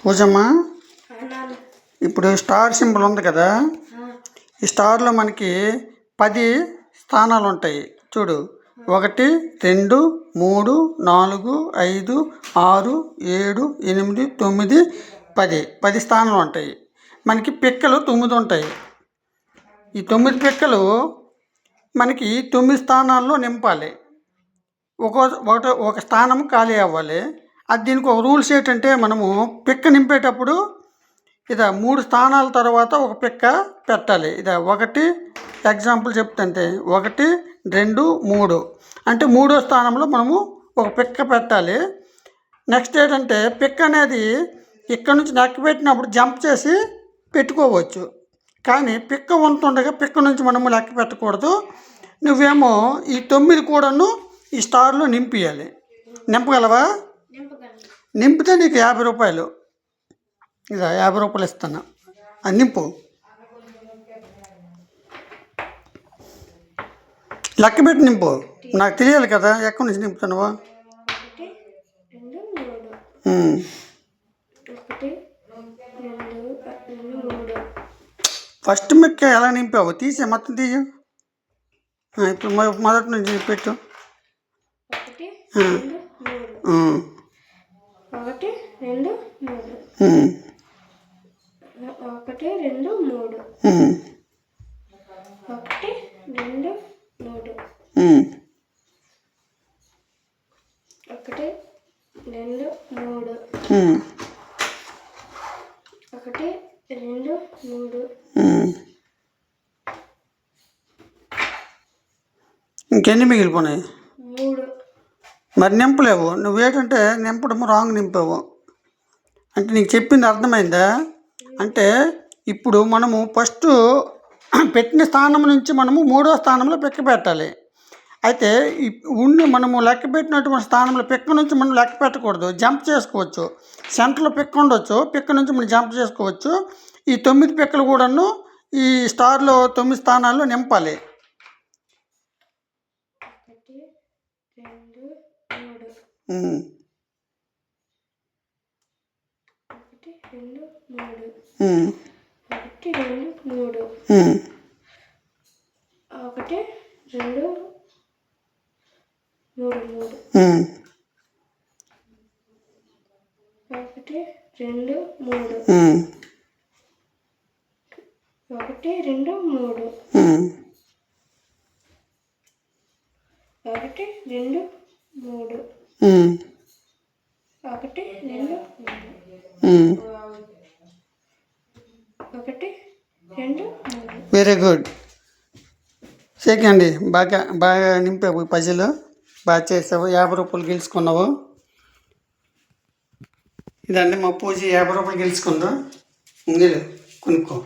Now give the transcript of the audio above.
పూజమ్మా, ఇప్పుడు star symbol ఉంది కదా, ఈ స్టార్లో మనకి 10 స్థానాలు ఉంటాయి చూడు. 1 2 3 4 5 6 7 8 9 10 స్థానాలు ఉంటాయి. మనకి పిక్కలు 9 ఉంటాయి. ఈ 9 పిక్కలు మనకి 9 స్థానాల్లో నింపాలి. ఒక స్థానం ఖాళీ అవ్వాలి. అది దీనికి ఒక రూల్స్ ఏంటంటే, మనము పిక్క నింపేటప్పుడు 3 స్థానాల తర్వాత ఒక పిక్క పెట్టాలి. 1 ఎగ్జాంపుల్ చెప్తుంటే 1 2 3 అంటే 3వ స్థానంలో మనము ఒక పిక్క పెట్టాలి. నెక్స్ట్ ఏంటంటే, పిక్క అనేది ఇక్కడ నుంచి నెక్క పెట్టినప్పుడు జంప్ చేసి పెట్టుకోవచ్చు. కానీ పిక్క ఉంటుండగా పిక్క నుంచి మనము లెక్క పెట్టకూడదు. నువ్వేమో ఈ 9 కూడాను ఈ స్టార్లో నింపియాలి. నింపగలవా? నింపితే నీకు 50 రూపాయలు. 50 రూపాయలు ఇస్తాను. అది నింపు. లెక్క పెట్టి నింపు. నాకు తెలియాలి కదా ఎక్కడి నుంచి నింపుతున్నావా. ఫస్ట్ మిక్క ఎలా నింపావు తీసే మొత్తం తీయ. ఇప్పుడు మొదటి నుంచి పెట్టు. 1 2 3 1 2 3 1 2 3 1 2 3 1 2 3 ఇంకెన్ని మిగిలిపోయినాయి? 3. మరి నింపలేవు. నువ్వేంటంటే నింపడం రాంగ్ నింపావు. అంటే నీకు చెప్పింది అర్థమైందా? అంటే ఇప్పుడు మనము ఫస్ట్ పెట్టిన స్థానం నుంచి మనము 3వ స్థానంలో పిక్క పెట్టాలి. అయితే మనము లెక్క పెట్టినటువంటి స్థానంలో పిక్క నుంచి మనం లెక్క పెట్టకూడదు, జంప్ చేసుకోవచ్చు. సెంటర్లో పిక్క ఉండొచ్చు, పిక్క నుంచి మనం జంప్ చేసుకోవచ్చు. ఈ 9 పిక్కలు కూడాను ఈ స్టార్లో 9 స్థానాల్లో నింపాలి. 1 2 3 1 2 3 1 2 3 1 2 3 1 2 3 1 2 3 1 2 1 2 3. Very good. సెకండ్ బాగా నింపావు. పజిల్ బాగా చేసావు. 50 రూపాయలు గెలుచుకున్నావు. ఇదండి మా పూజ 50 రూపాయలు గెలుచుకుందా. కొనుక్కో.